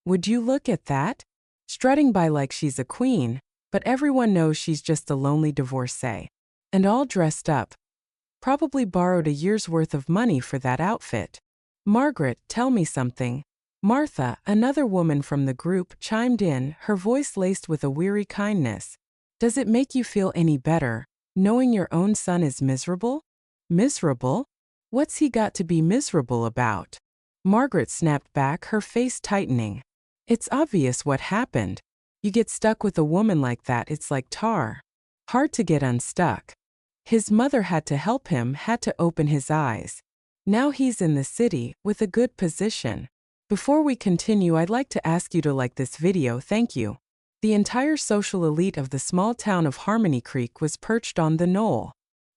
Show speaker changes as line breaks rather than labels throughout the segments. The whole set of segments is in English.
Would you look at that? Strutting by like she's a queen, but everyone knows she's just a lonely divorcee. And all dressed up. Probably borrowed a year's worth of money for that outfit. Margaret, tell me something. Martha, another woman from the group, chimed in, her voice laced with a weary kindness. Does it make you feel any better, knowing your own son is miserable? Miserable? What's he got to be miserable about? Margaret snapped back, her face tightening. It's obvious what happened. You get stuck with a woman like that, it's like tar. Hard to get unstuck. His mother had to help him, had to open his eyes. Now he's in the city, with a good position. Before we continue, I'd like to ask you to like this video, thank you. The entire social elite of the small town of Harmony Creek was perched on the knoll.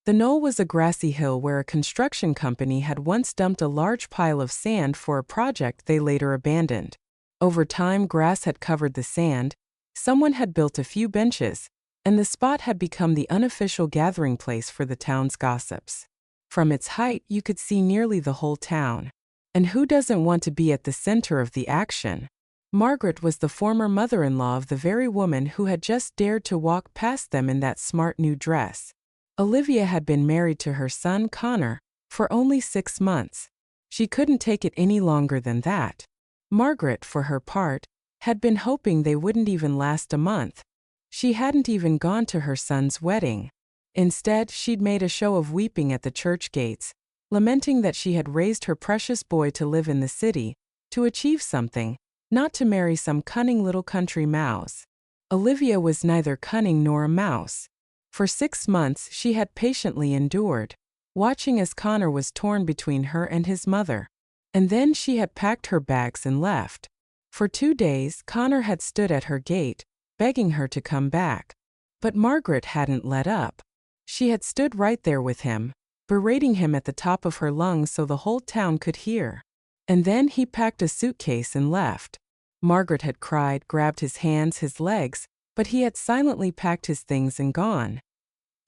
The knoll was a grassy hill where a construction company had once dumped a large pile of sand for a project they later abandoned. Over time, grass had covered the sand, someone had built a few benches, and the spot had become the unofficial gathering place for the town's gossips. From its height, you could see nearly the whole town. And who doesn't want to be at the center of the action? Margaret was the former mother-in-law of the very woman who had just dared to walk past them in that smart new dress. Olivia had been married to her son, Connor, for only 6 months. She couldn't take it any longer than that. Margaret, for her part, had been hoping they wouldn't even last a month. She hadn't even gone to her son's wedding. Instead, she'd made a show of weeping at the church gates, lamenting that she had raised her precious boy to live in the city, to achieve something, not to marry some cunning little country mouse. Olivia was neither cunning nor a mouse. For 6 months she had patiently endured, watching as Connor was torn between her and his mother. And then she had packed her bags and left. For 2 days, Connor had stood at her gate, begging her to come back. But Margaret hadn't let up. She had stood right there with him, berating him at the top of her lungs so the whole town could hear. And then he packed a suitcase and left. Margaret had cried, grabbed his hands, his legs, but he had silently packed his things and gone.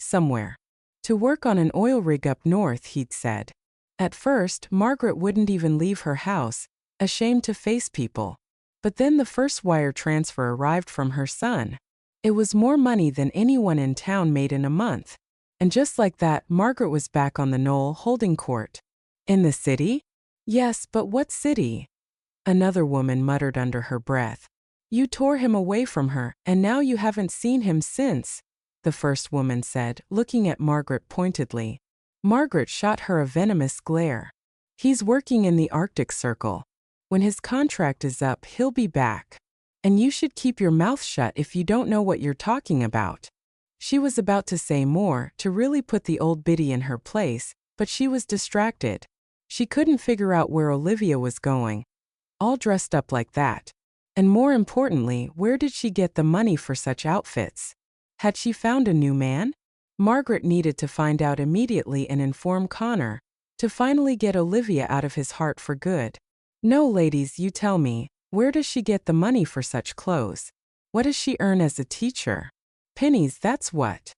Somewhere. To work on an oil rig up north, he'd said. At first, Margaret wouldn't even leave her house, ashamed to face people. But then the first wire transfer arrived from her son. It was more money than anyone in town made in a month. And just like that, Margaret was back on the knoll holding court. In the city? Yes, but what city? Another woman muttered under her breath. You tore him away from her, and now you haven't seen him since, the first woman said, looking at Margaret pointedly. Margaret shot her a venomous glare. He's working in the Arctic Circle. When his contract is up, he'll be back. And you should keep your mouth shut if you don't know what you're talking about. She was about to say more, to really put the old biddy in her place, but she was distracted. She couldn't figure out where Olivia was going, all dressed up like that. And more importantly, where did she get the money for such outfits? Had she found a new man? Margaret needed to find out immediately and inform Connor, to finally get Olivia out of his heart for good. No, ladies, you tell me, where does she get the money for such clothes? What does she earn as a teacher? Pennies, that's what.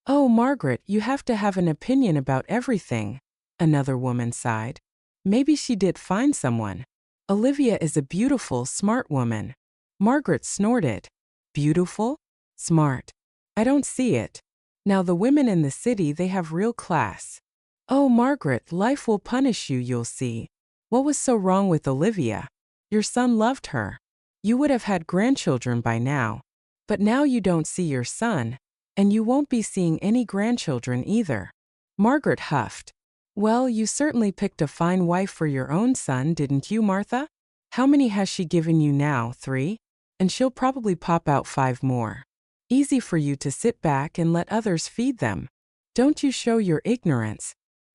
Oh, Margaret, you have to have an opinion about everything, another woman sighed. Maybe she did find someone. Olivia is a beautiful, smart woman. Margaret snorted. Beautiful? Smart. I don't see it. Now the women in the city, they have real class. Oh, Margaret, life will punish you, you'll see. What was so wrong with Olivia? Your son loved her. You would have had grandchildren by now. But now you don't see your son, and you won't be seeing any grandchildren either. Margaret huffed. Well, you certainly picked a fine wife for your own son, didn't you, Martha? How many has she given you now, 3? And she'll probably pop out 5 more. Easy for you to sit back and let others feed them. Don't you show your ignorance.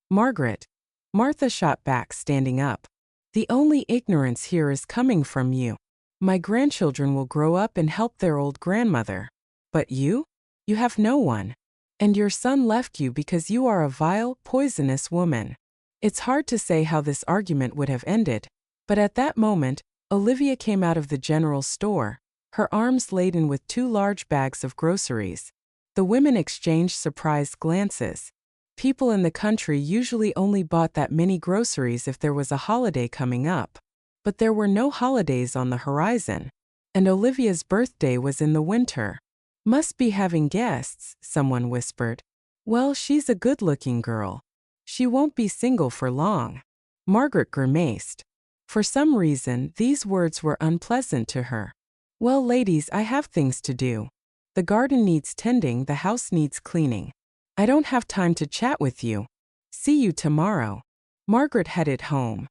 Margaret. Martha shot back, standing up. The only ignorance here is coming from you. My grandchildren will grow up and help their old grandmother. But you? You have no one. And your son left you because you are a vile, poisonous woman. It's hard to say how this argument would have ended, but at that moment, Olivia came out of the general store, her arms laden with 2 large bags of groceries. The women exchanged surprised glances. People in the country usually only bought that many groceries if there was a holiday coming up. But there were no holidays on the horizon. And Olivia's birthday was in the winter. Must be having guests, someone whispered. Well, she's a good-looking girl. She won't be single for long. Margaret grimaced. For some reason, these words were unpleasant to her. Well, ladies, I have things to do. The garden needs tending, the house needs cleaning. I don't have time to chat with you. See you tomorrow. Margaret headed home.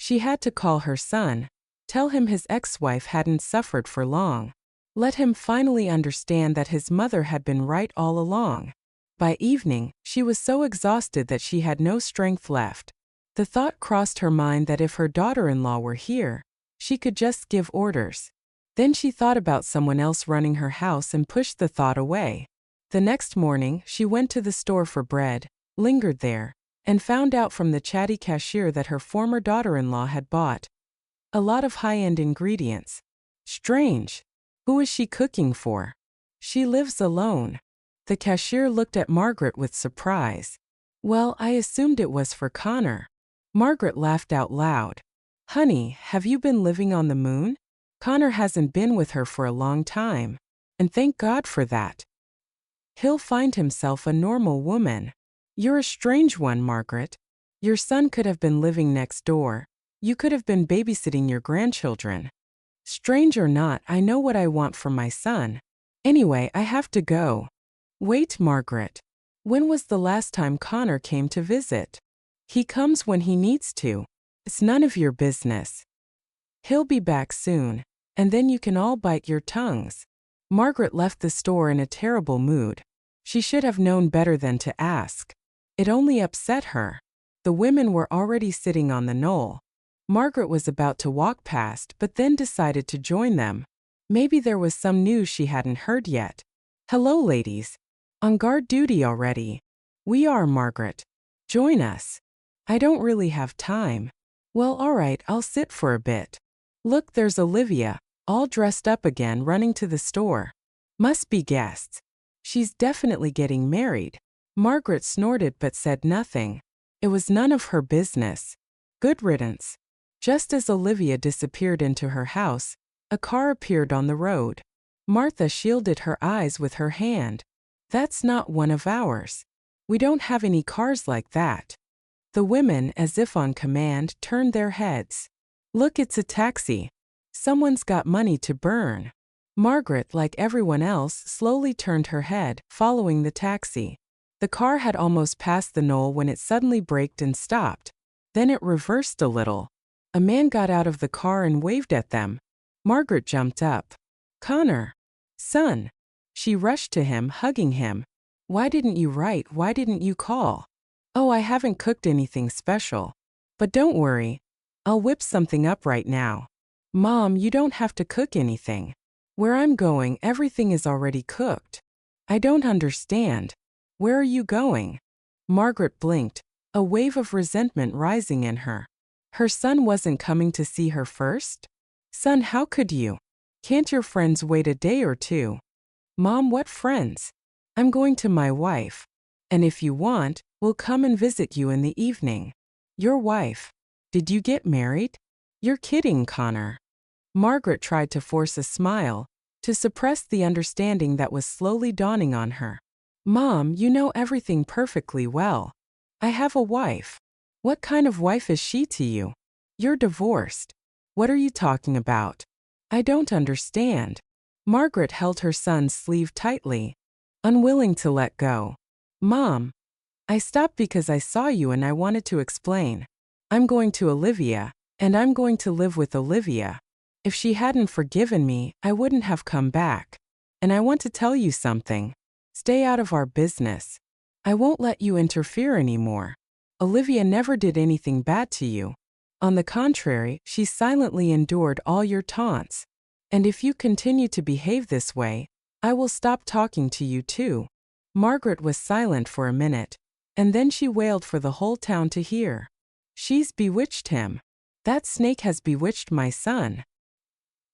She had to call her son, tell him his ex-wife hadn't suffered for long. Let him finally understand that his mother had been right all along. By evening, she was so exhausted that she had no strength left. The thought crossed her mind that if her daughter-in-law were here, she could just give orders. Then she thought about someone else running her house and pushed the thought away. The next morning, she went to the store for bread, lingered there, and found out from the chatty cashier that her former daughter-in-law had bought a lot of high-end ingredients. Strange. Who is she cooking for? She lives alone. The cashier looked at Margaret with surprise. Well, I assumed it was for Connor. Margaret laughed out loud. Honey, have you been living on the moon? Connor hasn't been with her for a long time. And thank God for that. He'll find himself a normal woman. You're a strange one, Margaret. Your son could have been living next door. You could have been babysitting your grandchildren. Strange or not, I know what I want from my son. Anyway, I have to go. Wait, Margaret. When was the last time Connor came to visit? He comes when he needs to. It's none of your business. He'll be back soon, and then you can all bite your tongues. Margaret left the store in a terrible mood. She should have known better than to ask. It only upset her. The women were already sitting on the knoll. Margaret was about to walk past but then decided to join them. Maybe there was some news she hadn't heard yet. Hello, ladies. On guard duty already? We are, Margaret. Join us. I don't really have time. Well, all right, I'll sit for a bit. Look, there's Olivia, all dressed up again, running to the store. Must be guests. She's definitely getting married. Margaret snorted but said nothing. It was none of her business. Good riddance. Just as Olivia disappeared into her house, a car appeared on the road. Martha shielded her eyes with her hand. That's not one of ours. We don't have any cars like that. The women, as if on command, turned their heads. Look, it's a taxi. Someone's got money to burn. Margaret, like everyone else, slowly turned her head, following the taxi. The car had almost passed the knoll when it suddenly braked and stopped. Then it reversed a little. A man got out of the car and waved at them. Margaret jumped up. Connor. Son. She rushed to him, hugging him. Why didn't you write? Why didn't you call? Oh, I haven't cooked anything special. But don't worry. I'll whip something up right now. Mom, you don't have to cook anything. Where I'm going, everything is already cooked. I don't understand. Where are you going? Margaret blinked, a wave of resentment rising in her. Her son wasn't coming to see her first? Son, how could you? Can't your friends wait a day or two? Mom, what friends? I'm going to my wife. And if you want, we'll come and visit you in the evening. Your wife. Did you get married? You're kidding, Connor. Margaret tried to force a smile, to suppress the understanding that was slowly dawning on her. Mom, you know everything perfectly well. I have a wife. What kind of wife is she to you? You're divorced. What are you talking about? I don't understand. Margaret held her son's sleeve tightly, unwilling to let go. Mom, I stopped because I saw you and I wanted to explain. I'm going to Olivia, and I'm going to live with Olivia. If she hadn't forgiven me, I wouldn't have come back. And I want to tell you something. Stay out of our business. I won't let you interfere anymore. Olivia never did anything bad to you. On the contrary, she silently endured all your taunts. And if you continue to behave this way, I will stop talking to you too. Margaret was silent for a minute, and then she wailed for the whole town to hear. She's bewitched him. That snake has bewitched my son.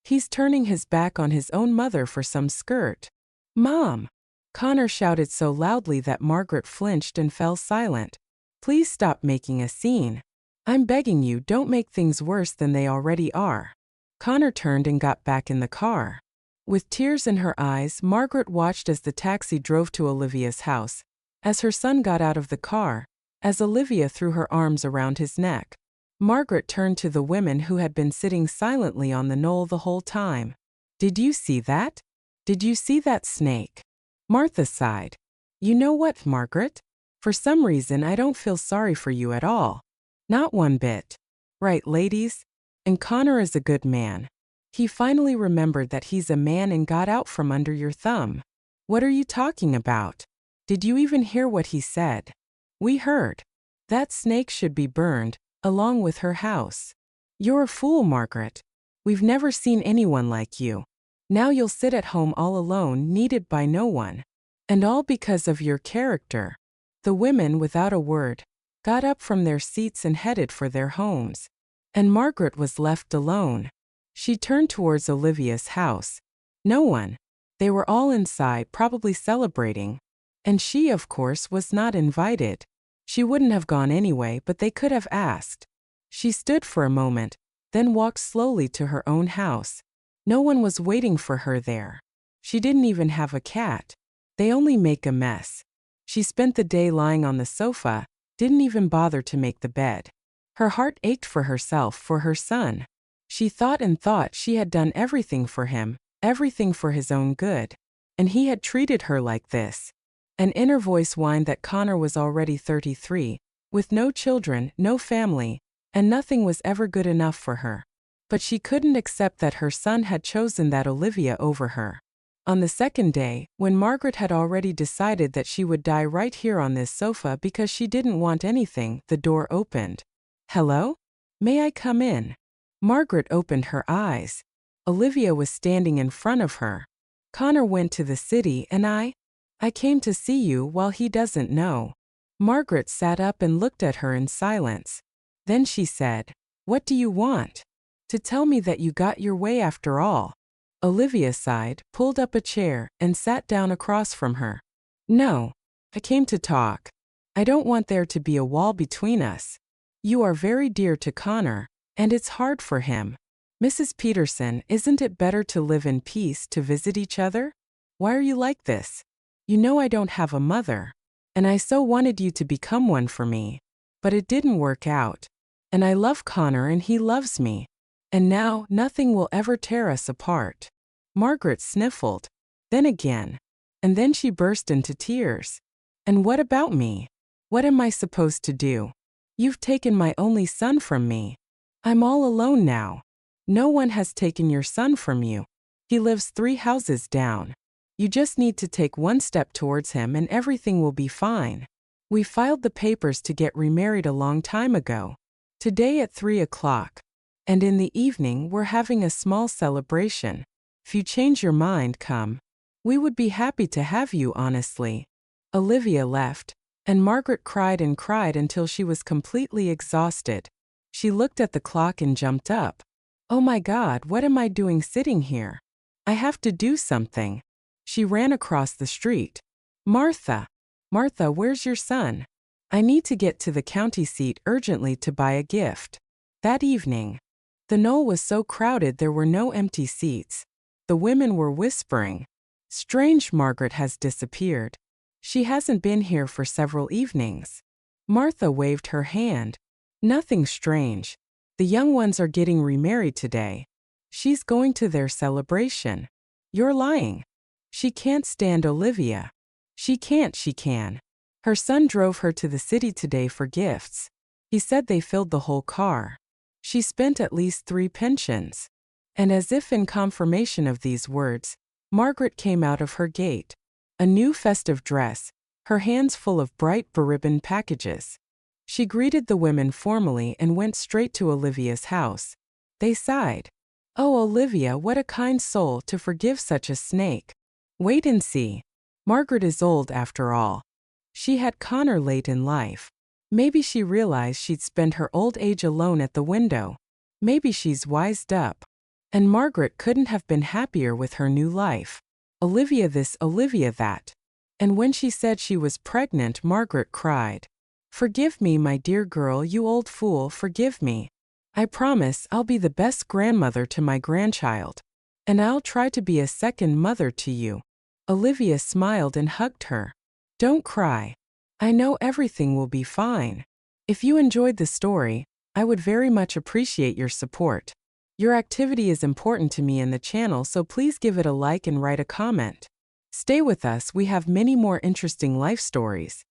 He's turning his back on his own mother for some skirt. Mom! Connor shouted so loudly that Margaret flinched and fell silent. Please stop making a scene. I'm begging you, don't make things worse than they already are. Connor turned and got back in the car. With tears in her eyes, Margaret watched as the taxi drove to Olivia's house, as her son got out of the car, as Olivia threw her arms around his neck. Margaret turned to the women who had been sitting silently on the knoll the whole time. Did you see that? Did you see that snake? Martha sighed. You know what, Margaret? For some reason I don't feel sorry for you at all. Not one bit. Right, ladies? And Connor is a good man. He finally remembered that he's a man and got out from under your thumb. What are you talking about? Did you even hear what he said? We heard. That snake should be burned, along with her house. You're a fool, Margaret. We've never seen anyone like you. Now you'll sit at home all alone, needed by no one. And all because of your character. The women, without a word, got up from their seats and headed for their homes. And Margaret was left alone. She turned towards Olivia's house. No one. They were all inside, probably celebrating. And she, of course, was not invited. She wouldn't have gone anyway, but they could have asked. She stood for a moment, then walked slowly to her own house. No one was waiting for her there. She didn't even have a cat. They only make a mess. She spent the day lying on the sofa, didn't even bother to make the bed. Her heart ached for herself, for her son. She thought and thought she had done everything for him, everything for his own good. And he had treated her like this. An inner voice whined that Connor was already 33, with no children, no family, and nothing was ever good enough for her. But she couldn't accept that her son had chosen that Olivia over her. On the second day, when Margaret had already decided that she would die right here on this sofa because she didn't want anything, the door opened. Hello? May I come in? Margaret opened her eyes. Olivia was standing in front of her. Connor went to the city and I came to see you while he doesn't know. Margaret sat up and looked at her in silence. Then she said, What do you want? To tell me that you got your way after all. Olivia sighed, pulled up a chair, and sat down across from her. No, I came to talk. I don't want there to be a wall between us. You are very dear to Connor, and it's hard for him. Mrs. Peterson, isn't it better to live in peace, to visit each other? Why are you like this? You know I don't have a mother, and I so wanted you to become one for me. But it didn't work out. And I love Connor and he loves me. And now, nothing will ever tear us apart. Margaret sniffled. Then again. And then she burst into tears. And what about me? What am I supposed to do? You've taken my only son from me. I'm all alone now. No one has taken your son from you. He lives 3 houses down. You just need to take one step towards him and everything will be fine. We filed the papers to get remarried a long time ago. Today at 3 o'clock. And in the evening we're having a small celebration. If you change your mind, come. We would be happy to have you, honestly. Olivia left, and Margaret cried and cried until she was completely exhausted. She looked at the clock and jumped up. Oh my God, what am I doing sitting here? I have to do something. She ran across the street. Martha! Martha, where's your son? I need to get to the county seat urgently to buy a gift. That evening, the knoll was so crowded there were no empty seats. The women were whispering. Strange, Margaret has disappeared. She hasn't been here for several evenings. Martha waved her hand. Nothing strange. The young ones are getting remarried today. She's going to their celebration. You're lying. She can't stand Olivia. She can't, she can. Her son drove her to the city today for gifts. He said they filled the whole car. She spent at least 3 pensions. And as if in confirmation of these words, Margaret came out of her gate. A new festive dress, her hands full of bright beribboned packages. She greeted the women formally and went straight to Olivia's house. They sighed. Oh, Olivia, what a kind soul to forgive such a snake. Wait and see. Margaret is old after all. She had Connor late in life. Maybe she realized she'd spend her old age alone at the window. Maybe she's wised up. And Margaret couldn't have been happier with her new life. Olivia this, Olivia that. And when she said she was pregnant, Margaret cried. Forgive me, my dear girl, you old fool, forgive me. I promise I'll be the best grandmother to my grandchild. And I'll try to be a second mother to you. Olivia smiled and hugged her. Don't cry. I know everything will be fine. If you enjoyed the story, I would very much appreciate your support. Your activity is important to me and the channel, so please give it a like and write a comment. Stay with us, we have many more interesting life stories.